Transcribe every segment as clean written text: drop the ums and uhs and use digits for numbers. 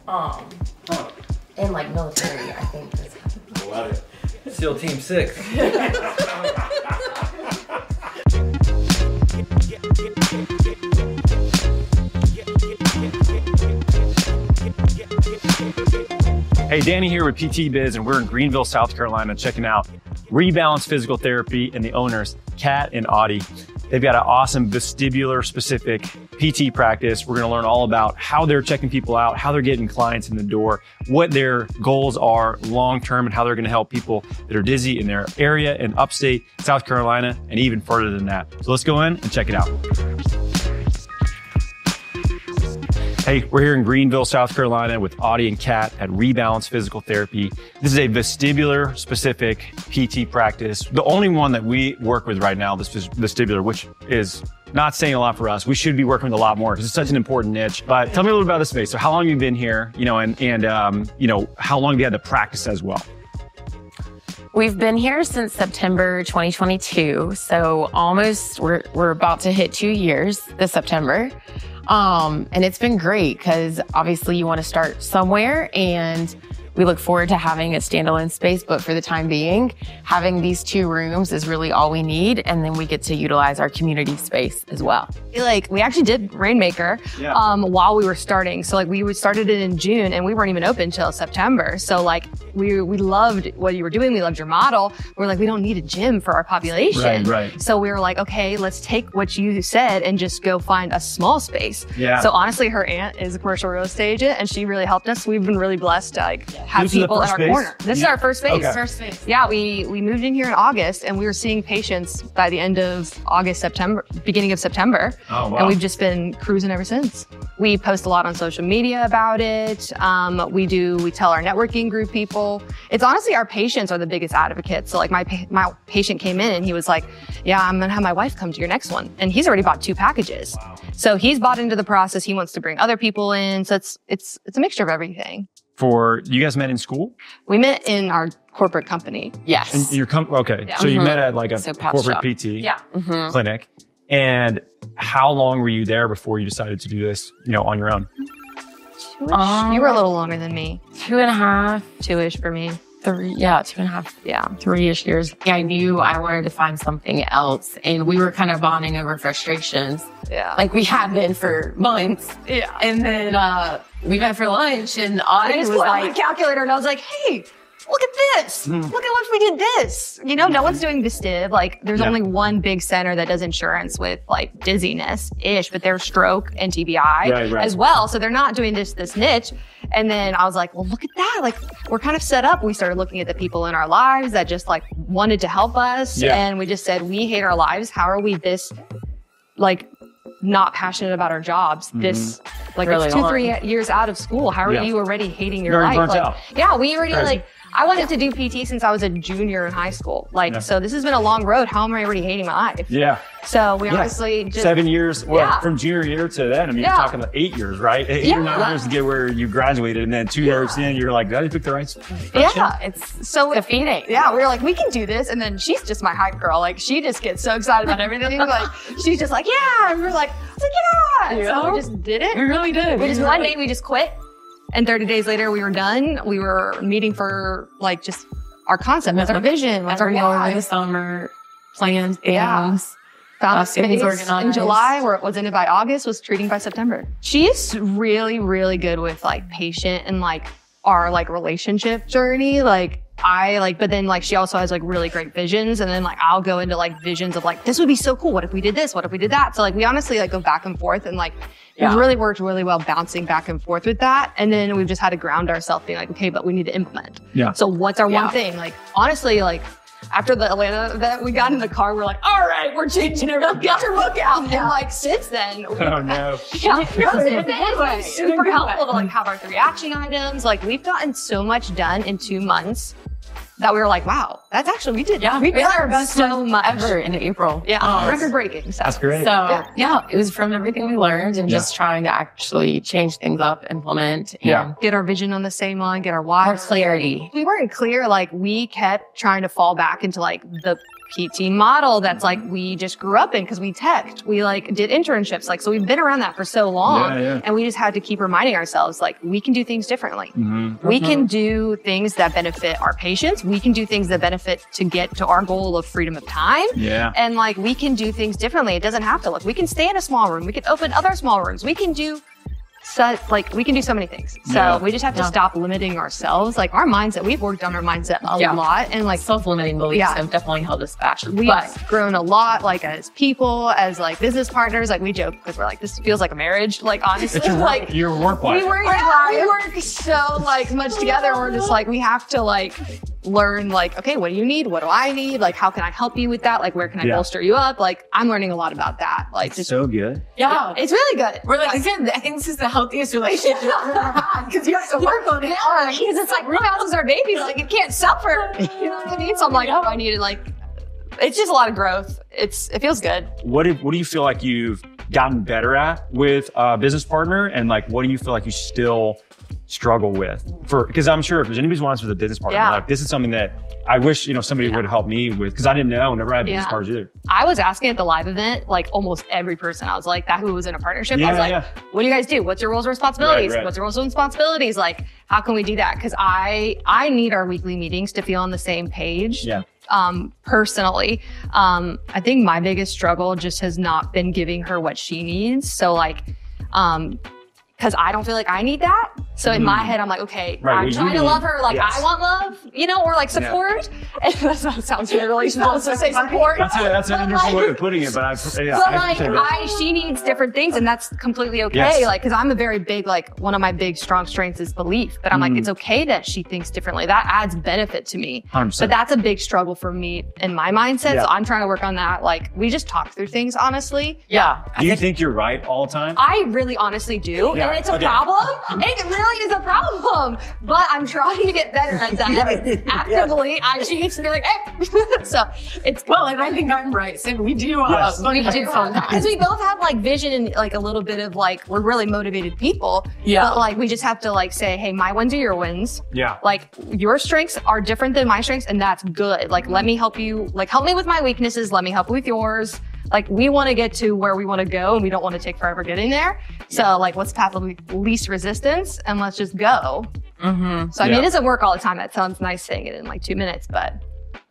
And like military, I think. I love it. SEAL Team 6. Hey, Danny here with PT Biz, and we're in Greenville, South Carolina, checking out Rebalance Physical Therapy and the owners, Kat and Audie. They've got an awesome vestibular specific PT practice. We're gonna learn all about how they're checking people out, how they're getting clients in the door, what their goals are long-term, and how they're gonna help people that are dizzy in their area in upstate South Carolina and even further than that. So let's go in and check it out. Hey, we're here in Greenville, South Carolina with Audie and Kat at Rebalance Physical Therapy. This is a vestibular specific PT practice. The only one that we work with right now, this is vestibular, which is not saying a lot for us. We should be working with a lot more because it's such an important niche. But tell me a little bit about the space. So how long have you been here, and how long have you had the practice as well? We've been here since September 2022. So almost, we're about to hit 2 years this September. And it's been great because obviously you want to start somewhere, and we look forward to having a standalone space. But for the time being, having these 2 rooms is really all we need. And then we get to utilize our community space as well. We actually did Rainmaker while we were starting. So we started it in June and we weren't even open until September. So we loved what you were doing. We loved your model. We're like, we don't need a gym for our population. Right. So we were like, okay, let's take what you said and just go find a small space. Yeah. So honestly, her aunt is a commercial real estate agent and she really helped us. We've been really blessed to have This is people the in first our space? corner. This is our first space. Okay. First space. Yeah, we moved in here in August and we were seeing patients by the end of August, September, beginning of September. Oh, wow. And we've just been cruising ever since. We post a lot on social media about it. We tell our networking group people. It's honestly, our patients are the biggest advocates. So my patient came in and he was like, yeah, I'm gonna have my wife come to your next one. And he's already bought 2 packages. Wow. So he's bought into the process. He wants to bring other people in. So it's a mixture of everything. You guys met in school? We met in our corporate company. Yes. And your okay. Yeah. So you met at a So pet corporate shop. PT Yeah. clinic. And how long were you there before you decided to do this, on your own? You were a little longer than me. 2.5, 2-ish for me. 3, 2.5, Yeah. 3-ish years. I knew I wanted to find something else, and we were kind of bonding over frustrations. Yeah. We had been for months. Yeah. And then we met for lunch, and I Audie just was put out my like, calculator and I was like, hey, look at this. Look at what we did this. No one's doing Vestib. There's only one big center that does insurance with dizziness-ish, but they're stroke and TBI as well. So they're not doing this niche. And then I was like, well, look at that. We're kind of set up. We started looking at the people in our lives that just wanted to help us. Yeah. And we just said, we hate our lives. How are we this not passionate about our jobs? This Really it's 2-3 hard. years out of school. How are Yeah. you already hating You're your already life? burnt out. Yeah, we already Crazy. I wanted to do PT since I was a junior in high school. So this has been a long road. How am I already hating my life? Yeah. So we honestly just 7 years. Well, Yeah. from junior year to then, you're Yeah. talking 8 years, right? 8 or 9 Yeah. years to get where you graduated, and then 2 years in, you're like, did I pick the right? it's so defeating. Yeah, we were like, we can do this. And then she's just my hype girl. She just gets so excited about everything. She's just like, yeah. And we're like, yeah. So we just did it. we really did. We just one day we just quit. And 30 days later we were done. We were meeting for just our concept, with our vision, with our over the summer, planned Yeah. things. Found a Things space organized. in July where it was ended by August, was treating by September. She's really, really good with patient and our relationship journey. But then she also has really great visions. And then I'll go into visions of this would be so cool. What if we did this? What if we did that? So we honestly go back and forth and We've really worked really well bouncing back and forth with that. And then we've just had to ground ourselves being okay, but we need to implement. Yeah. So what's our one thing? Honestly, after the Atlanta event, we got in the car, we're like, all right, we're changing everything. Get your book out. And since then, Oh no. it's super helpful to have our 3 action items. We've gotten so much done in 2 months that we were like, wow, that's actually, we did our best so much. ever in April. Yeah, record breaking. So. That's great. So it was from everything we learned and just trying to actually change things up, implement, and Get our vision on the same line, get our why. more clarity. We weren't clear. We kept trying to fall back into the PT model that's like we just grew up in because we teched. We like did internships. Like, so we've been around that for so long. And we just had to keep reminding ourselves, like, we can do things differently. We can do things that benefit our patients. We can do things that benefit to get to our goal of freedom of time. And like, we can do things differently. It doesn't have to look, we can stay in a small room. We can open other small rooms. We can do we can do so many things. So we just have to stop limiting ourselves. Like our mindset, we've worked on our mindset a lot, and like self-limiting beliefs have definitely held us back. We've grown a lot, like as people, as like business partners. Like we joke because we're like, this feels like a marriage. Like honestly, like your work life. We work so like much together. We're just like, we have to like learn like, okay, what do you need? What do I need? Like, how can I help you with that? Like, where can I bolster you up? Like, I'm learning a lot about that. Like, just so good. Yeah, it's really good. We're like, I think this is the healthiest relationship I've ever had because you have to work on it. Because it's like rebounds is our babies. Like, it can't suffer. You know what I mean? So I'm like, oh, I need to like. It's just a lot of growth. It feels good. What do you feel like you've gotten better at with a business partner, and like, what do you feel like you still struggle with? Because I'm sure if there's anybody's wants with a business partner, like this is something that I wish, somebody would help me with, because I didn't know, never had business partners either. I was asking at the live event, like almost every person. I was like, that who was in a partnership. I was like, what do you guys do? What's your roles and responsibilities? What's your roles and responsibilities? Like, how can we do that? Because I need our weekly meetings to feel on the same page. Personally, I think my biggest struggle just has not been giving her what she needs. So like, because I don't feel like I need that. So in my head, I'm like, okay, I'm trying to love her like I want love, or like support. And that sounds really supposed to say support. That's an interesting way of putting it, but she needs different things, and that's completely okay. Like, because I'm a very big, like, one of my big strong strengths is belief. But I'm like, it's okay that she thinks differently. That adds benefit to me. 100%. But that's a big struggle for me in my mindset. So I'm trying to work on that. Like, we just talk through things honestly. Do you think you're right all the time? I really honestly do. And it's a problem. It really is a problem. But I'm trying to get better at that. Actively, I choose to be like, hey. So it's and I think I'm right. So we do. We do because we both have like vision and like a little bit of like, we're really motivated people. But like, we just have to like say, hey, my wins are your wins. Like, your strengths are different than my strengths, and that's good. Like, let me help you. Like, help me with my weaknesses. Let me help you with yours. Like, we want to get to where we want to go, and we don't want to take forever getting there. So like, what's the path of least resistance, and let's just go. So I mean, it doesn't work all the time. That sounds nice saying it in like 2 minutes, but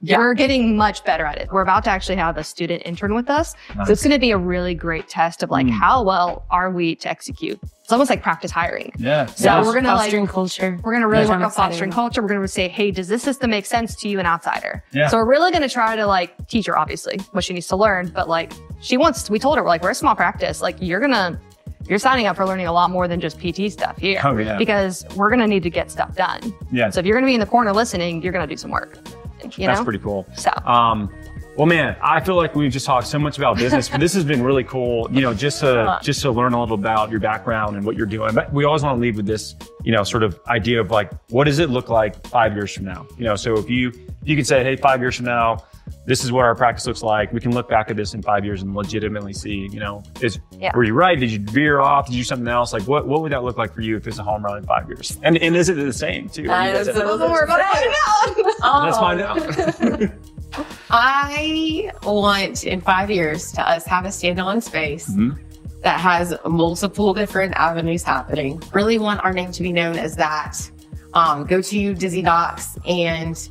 we're getting much better at it. We're about to actually have a student intern with us. So it's going to be a really great test of like, how well are we to execute? It's almost like practice hiring. So we're going to fostering culture. We're going to really work on fostering culture. We're going to say, hey, does this system make sense to you, an outsider? So we're really going to try to like teach her, obviously, what she needs to learn. But like, we told her, we're like, we're a small practice. Like, you're signing up for learning a lot more than just PT stuff here. Because we're going to need to get stuff done. So if you're going to be in the corner listening, you're going to do some work. That's pretty cool. So, well, man, I feel like we've just talked so much about business, but this has been really cool, just to learn a little about your background and what you're doing. But we always want to leave with this, sort of idea of like, what does it look like 5 years from now? So if you could say, hey, 5 years from now, this is what our practice looks like. We can look back at this in 5 years and legitimately see, were you right? Did you veer off? Did you do something else? Like, what would that look like for you if it's a home run in 5 years? And is it the same too? Let's find out. I want in 5 years to us have a standalone space that has multiple different avenues happening. Really want our name to be known as that. Go-to dizzy docs, and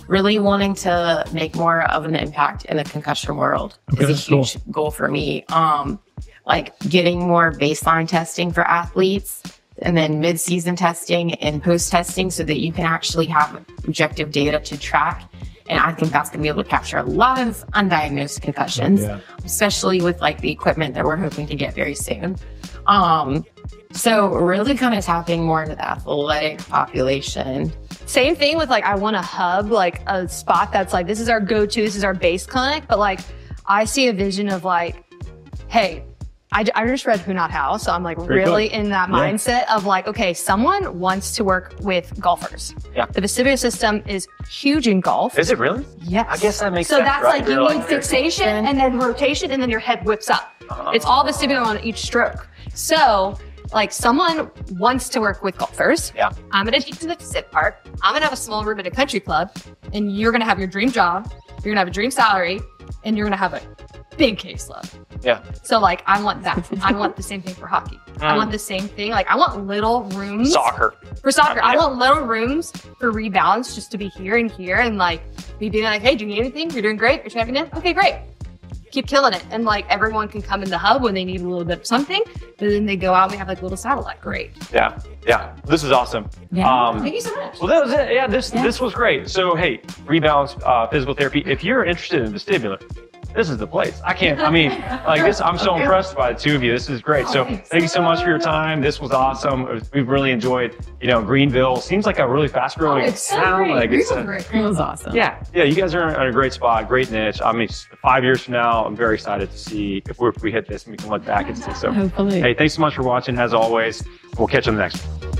really wanting to make more of an impact in the concussion world is a huge goal for me. Like getting more baseline testing for athletes, and then mid-season testing and post-testing so that you can actually have objective data to track. And I think that's going to be able to capture a lot of undiagnosed concussions, especially with like the equipment that we're hoping to get very soon. So really kind of tapping more into the athletic population. Same thing with like, I want a hub, like a spot that's like, this is our go-to, this is our base clinic. But like, I see a vision of like, hey, I just read Who Not How. So I'm like in that mindset of like, okay, someone wants to work with golfers. The vestibular system is huge in golf. Is it really? Yes. I guess that makes sense. So that's like, you need fixation and then rotation, and then your head whips up. It's all vestibular on each stroke. So like, someone wants to work with golfers. I'm going to teach them the sit part. I'm going to have a small room at a country club, and you're going to have your dream job. you're gonna have a dream salary, and you're gonna have a big caseload. Yeah. So like, I want that. I want the same thing for hockey. I want the same thing. Like, I want little rooms. Soccer. For soccer, I want little rooms for Rebalance just to be here and here and like be being like, hey, do you need anything? You're doing great. You're championing. Okay, great. Keep killing it. And like, everyone can come in the hub when they need a little bit of something, but then they go out and we have like a little satellite. Great. Yeah. Yeah. This is awesome. Yeah. Thank you so much. Well, that was it. Yeah, this was great. So, hey, Rebalance Physical Therapy. If you're interested in vestibular, this is the place. I'm so impressed by the two of you. This is great. So thank you so much for your time. This was awesome. We've really enjoyed, Greenville. Seems like a really fast growing town. It was awesome. Yeah. You guys are in a great spot, great niche. 5 years from now, I'm very excited to see if we hit this and we can look back and see. So, Hopefully. hey, thanks so much for watching. As always, we'll catch you on the next one.